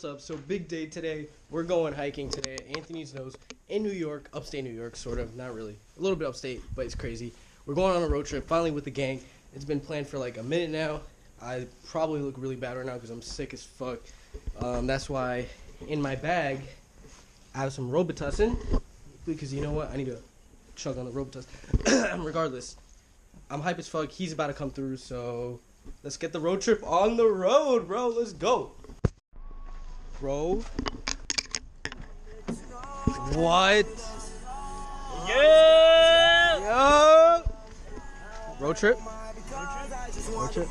what's up? So big day today. We're going hiking today at Anthony's Nose in New York, upstate New York, sort of. Not really. A little bit upstate, but it's crazy. We're going on a road trip, finally with the gang. It's been planned for like a minute now. I probably look really bad right now because I'm sick as fuck. That's why in my bag I have some Robitussin because you know what? I need to chug on the Robitussin. Regardless, I'm hype as fuck. He's about to come through, so let's get the road trip on the road, bro. Let's go. Bro. What? Yeah! Yo! Road trip? Road trip?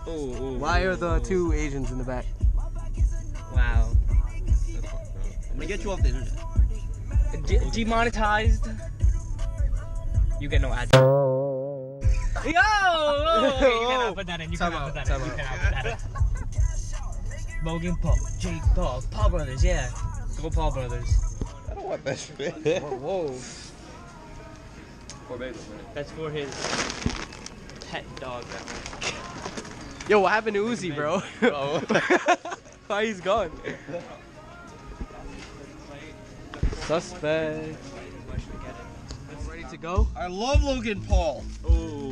Ooh. Why are the two Asians in the back? Wow. I'm gonna get you off the internet. Demonetized. You get no ads. Yo! You cannot put that in. You cannot put that in. You cannot put that in. Logan Paul, Jake Paul, Paul Brothers, yeah. Go Paul Brothers. I don't want that shit. Whoa. That's for his pet dog. Yo, what happened to Uzi, bro? Oh. Why he's gone? Suspect. Ready to go? I love Logan Paul. Oh.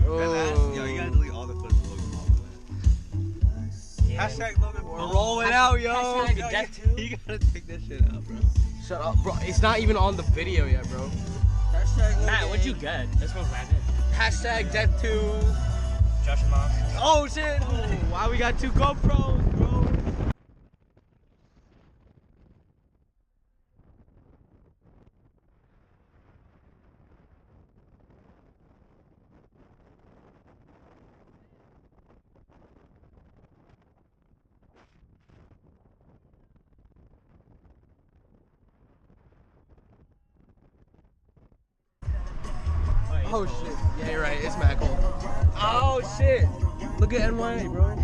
Yo, you gotta delete all the footage of Logan Paul. Yeah. Hashtag Logan Paul. We're rolling out, yo. Hashtag death too. You gotta take that shit out, bro. Shut up, bro. It's not even on the video yet, bro. Hashtag Matt, what'd you get? This one's Matt. Hashtag death to. Josh and Mom. Oh shit! Oh, wow, we got two GoPros, bro. Oh shit! Yeah, you're right. It's mad cool. Oh shit! Look at NYA, bro.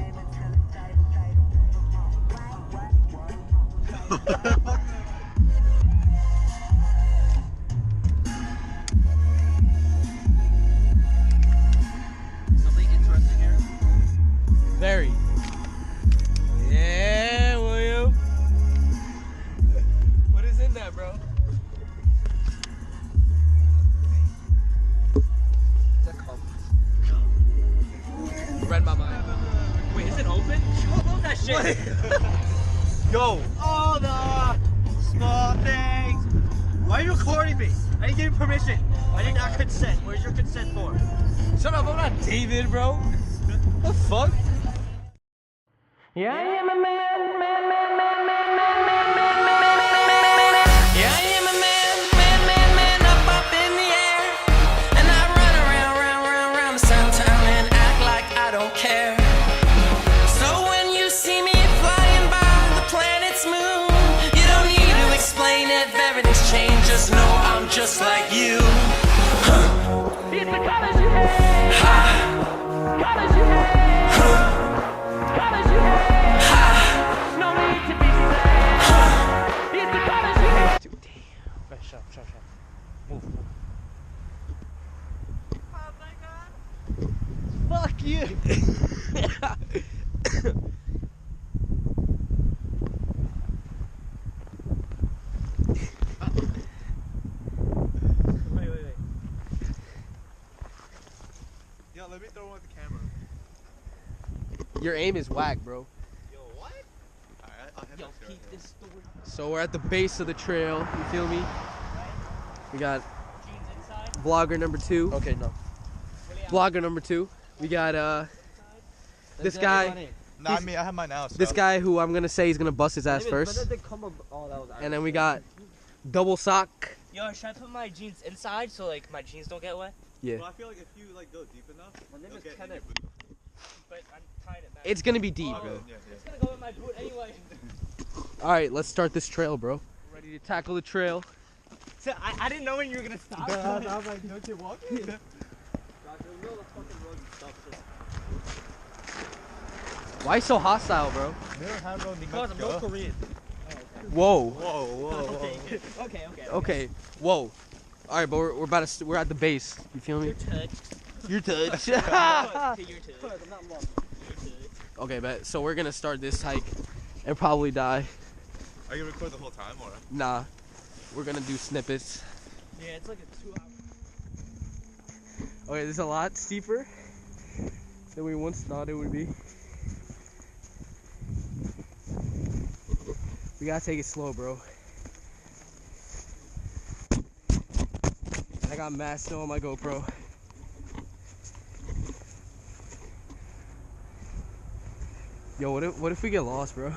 Something interesting here? Very. Yeah, William. What is in that, bro? Read my mind. Wait, is it open? Close that shit. Yo, all the small things. Why are you recording me? I didn't give you permission. I did not consent. Where's your consent for? Shut up, I'm not David, bro. What the fuck? Yeah, I am a man, man, man, man, man, man, man, man, man, man, man. Yeah, I am a man, man, man, man, up in the air. And I run around the suntown and act like I don't care. So when you see me flying by the planet's moon, you don't need to explain if everything's changed. Just know I'm just like you. It's the colors you hate. Colors you hate. Colors you hate. No need to be sad. It's the colors you hate. Dude, damn. Right, shut up. Move. Oh my god. Fuck you. Wait. Yo, let me throw one at the camera. Your aim is whack, bro. Yo, what? Alright, I'll have Yo, that keep this story. So we're at the base of the trail. You feel me? We got Jeans inside. vlogger number 2. Okay, no. Vlogger number 2. We got this guy. Not me, I have mine now. So. This guy who I'm gonna say he's gonna bust his ass first. And then we got double sock. Yo, should I put my jeans inside so like my jeans don't get wet? Yeah. Well, I feel like if you like go deep enough, My name it'll is get in Kenneth. your boot. But I'm tying it back. It's gonna be deep. Oh, Yeah. It's gonna go in my boot anyway. Alright, let's start this trail, bro. Ready to tackle the trail. So I didn't know when you were gonna stop. I was like, don't you walk? Why so hostile, bro? Because I'm North Korean. Whoa. Whoa. Okay. Okay. Whoa. All right, but we're at the base. You feel me? You're touch. Your touch. To your touch. Okay, bet. So we're gonna start this hike and probably die. Are you gonna record the whole time or? Nah, we're gonna do snippets. Yeah, it's like a 2 hour. Okay, this is a lot steeper than we once thought it would be. We gotta take it slow, bro. I got mad snow on my GoPro. Yo, what if we get lost, bro?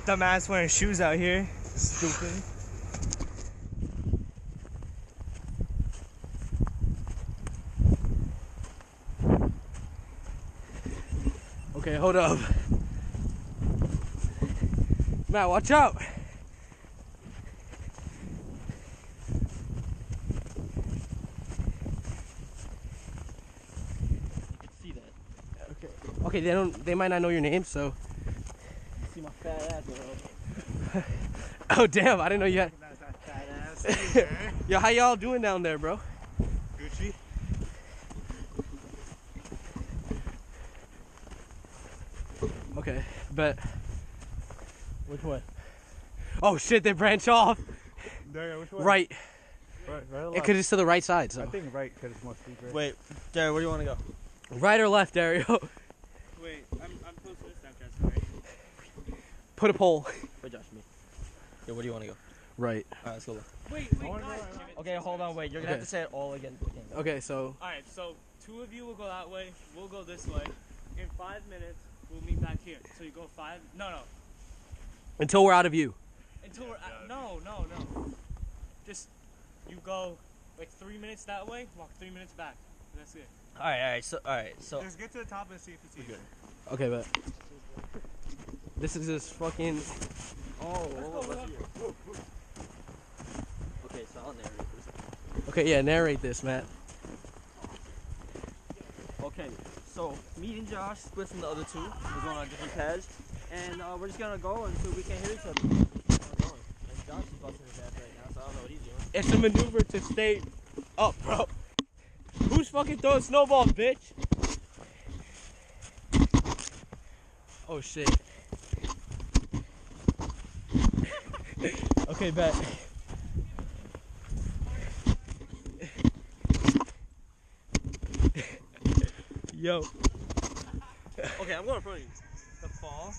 Dumbass wearing shoes out here. Stupid. Okay, hold up. Matt, watch out. See that? Okay, they might not know your name, so. See my fat ass, bro. Oh damn, I didn't know you had. That's that fat ass. Yo, how y'all doing down there, bro? Gucci. Okay, bet. Which one? Oh shit, they branch off. There, which one? Right. Right or It could it's to the right side, so. I think right because it's more steep. Right? Wait, Derek, where do you want to go? Right or left, Dario? Wait, I'm close to this Snapchat, right? Put a pole. Wait, Josh, me. Yeah, where do you want to go? Right. Alright, let's go. Wait, guys. Okay, hold on, wait. You're gonna have to say it all again. Okay, so. Alright, so 2 of you will go that way, we'll go this way. In 5 minutes, we'll meet back here. So you go 5. No. Until we're out of view. Until we're at, no. Just you go like 3 minutes that way, walk 3 minutes back. And that's it. Alright, so. Just get to the top and see if it's easier. Okay, bet. This is this fucking. Okay, so I'll narrate this. Okay, yeah, narrate this, Matt. Okay, so me and Josh split from the other two. We're going on different paths. And we're just gonna go until we can't hear each other. And Josh is busting his ass right now, so I don't know what he's doing. It's a maneuver to stay up, bro. Who's fucking throwing snowballs, bitch? Oh shit. Okay, bet. Yo. Okay, I'm going in front of you. The fall.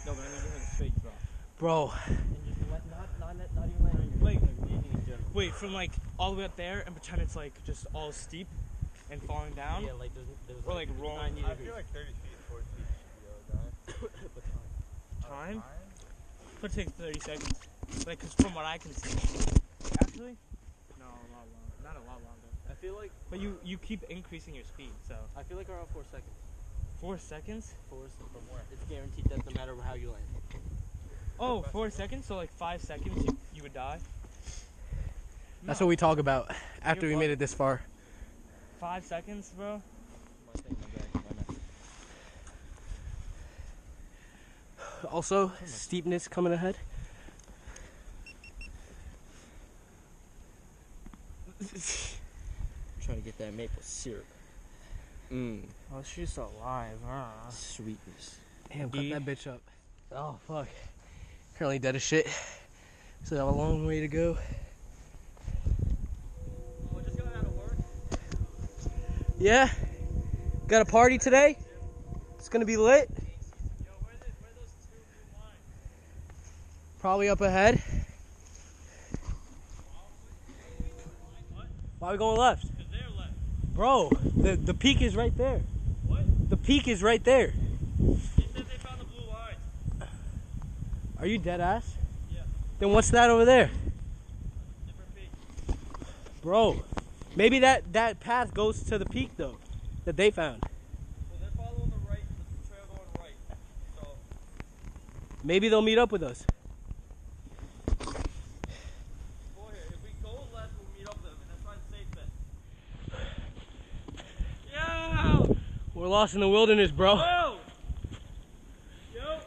No, but I'm gonna do like a straight drop. Bro. And just not even land on your Wait. like landing in general. Wait, from like all the way up there and pretend it's like just all steep and falling down. Yeah, like there's Or like rolling. 90 I degrees. feel like 30 feet, 40 feet should be all done. Time? Could take 30 seconds. Like, cause from what I can see. Actually? No, a lot longer. Not a lot longer. I feel like But you keep increasing your speed, so. around 4 seconds. 4 seconds? 4 seconds or more. It's guaranteed that no matter how you land. Oh, 4 seconds? So like 5 seconds you would die? That's No. what we talk about after You're we made it this far. 5 seconds, bro? My thing, my bad, my bad. Also, steepness coming ahead. Trying to get that maple syrup. Oh, she's alive, huh? Sweetness. Damn, cut D. that bitch up. Oh, fuck. Currently dead as shit. So I have a long way to go. We're just going out of work. Yeah. Got a party today. It's gonna be lit. Yo, where those 2 blue lines? Probably up ahead. What? Why are we going left? Because they're left. Bro, the peak is right there. What? The peak is right there. They said they found the blue lines. Are you dead ass? Yeah. Then what's that over there? Different peak. Bro, maybe that path goes to the peak though, that they found. So they're following the right, the trail going right. So, Maybe they'll meet up with us. go here. If we go left, we'll meet up with them. And that's why it's safe bet. Yo! We're lost in the wilderness, bro. Yo! Yo!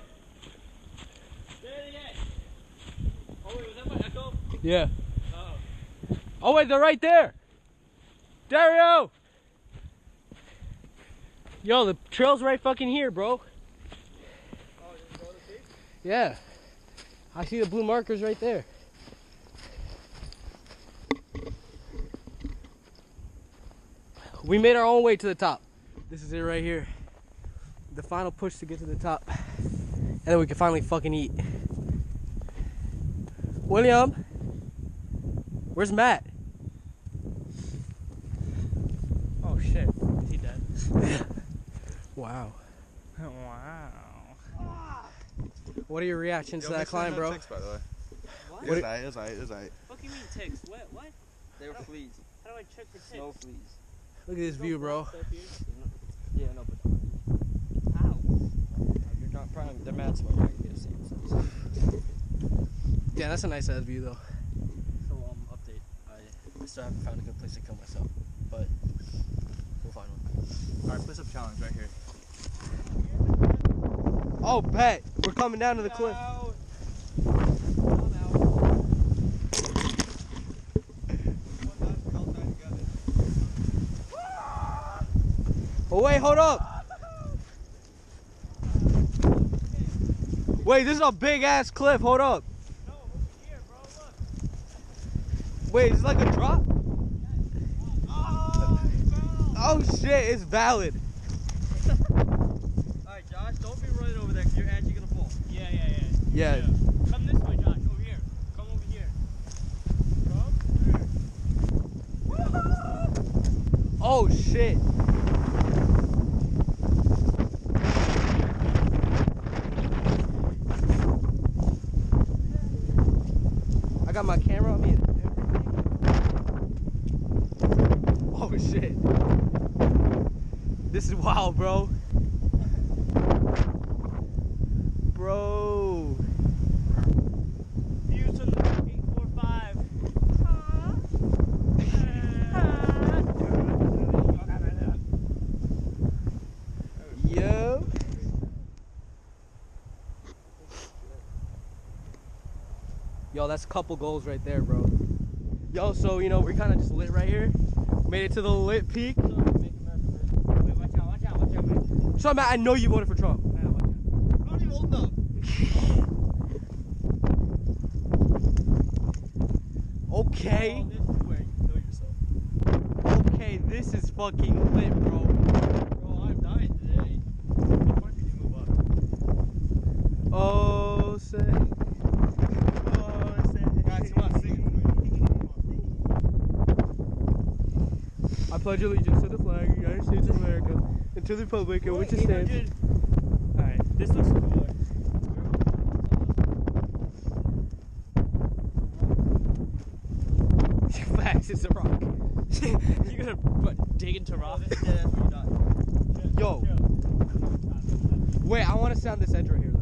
Say it again. Oh, wait, was that my echo? Yeah. Oh. Oh wait, they're right there. Dario! Yo, the trail's right fucking here, bro. Yeah. I see the blue markers right there. We made our own way to the top. This is it right here. The final push to get to the top. And then we can finally fucking eat. William? Where's Matt? Oh shit. Is he dead? Wow. Wow. What are your reactions to that climb, bro? Ticks, by the way. What? It was aight. What do you mean ticks? What? They were fleas. How do I check for ticks? Snow fleas. Look at this view, bro. Yeah, no, but How? you're not prime. They're mad smoke. I can get a same size. Yeah, that's a nice ass view, though. So, update. I still haven't found a good place to kill myself, but we'll find one. Alright, push up challenge right here. Oh, bet. We're coming down to the cliff. Oh, wait, hold up. Wait, this is a big ass cliff. Hold up. No, over here, bro. Look. Wait, is it like a drop? Oh, Oh, shit. It's valid. Alright, Josh, don't be running over there because you're actually gonna fall. Yeah. Yeah. Come this way, Josh. Over here. Come over here. Come. Oh, shit. I got my camera on me and everything. Oh, shit. This is wild, bro. Bro. Views from the 845. Yo. Yo, that's a couple goals right there, bro. Yo, so, you know, we're kind of just lit right here. Made it to the lit peak. Wait, watch out, man. So, Matt, I know you voted for Trump. Man, watch out. Don't even hold up. Okay. This is where you kill yourself. Okay, this is fucking lit, bro. Bro, I'm dying today. What part did you move up? Oh, say. Guys, come on, sing I pledge allegiance to the flag of the United States of America and to the republic in which it stands. Alright, this looks cooler. Facts, it's a rock. You gonna what, dig into rock? Yo. Wait, I want to sound this edge right here, though.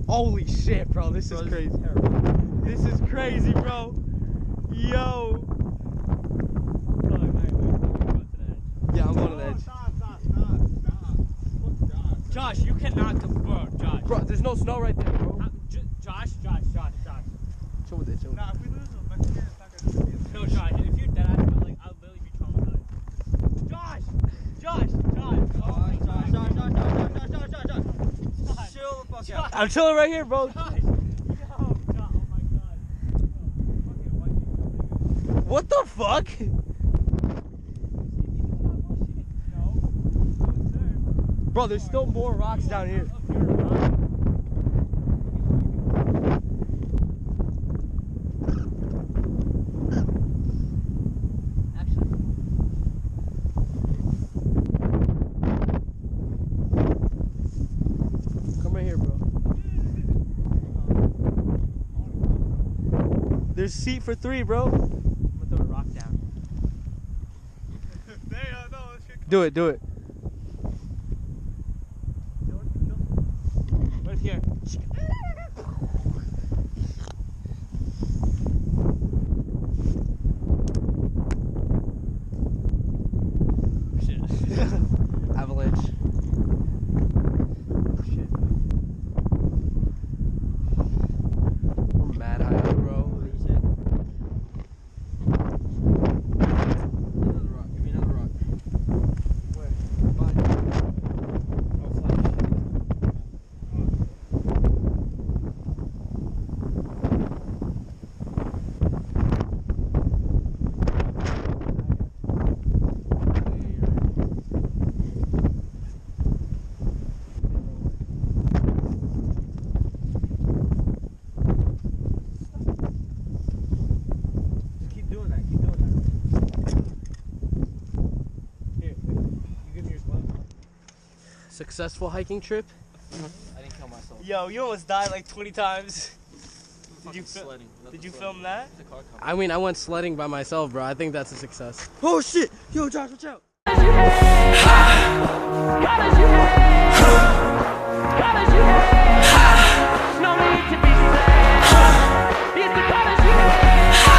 Holy shit, bro. This is crazy. This is crazy, bro. Yo. Yeah, I'm going to the edge. Josh, you cannot go, bro. Josh. Bro, there's no snow right there, bro. Josh. Chill with it, chill with it. If we lose them, it's not gonna be No, Josh, if you're dead, I'll literally be traumatized. Josh. Josh. Chill the fuck out. I'm chilling right here, bro. Josh. Yo, oh my god. Fucking white people. What the fuck? No. Bro, there's still more rocks down here. Come right here, bro. There's a seat for 3, bro. I'm gonna throw a rock down. Do it, do it. Right here. Shit. Avalanche. Shit. We're mad high up, bro. successful hiking trip. I didn't kill myself. Yo, you almost died like 20 times. Did you sledding? film that? I mean, I went sledding by myself, bro. I think that's a success. Oh shit! Yo, Josh, watch out!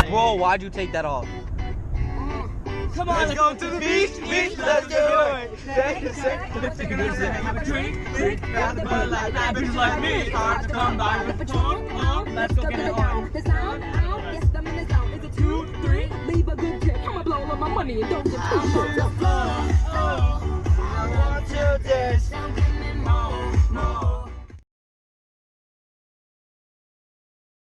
Bro, why'd you take that off? Come on, let's go to the beach. Beach, let's do it. Have a drink, grab the Bud Light, bitches like me, it's hard to come by. Let's go get it on. The sound, yes, I'm in the zone. Is it 2, 3? Leave a good tip. I'ma blow all my money and don't get too much.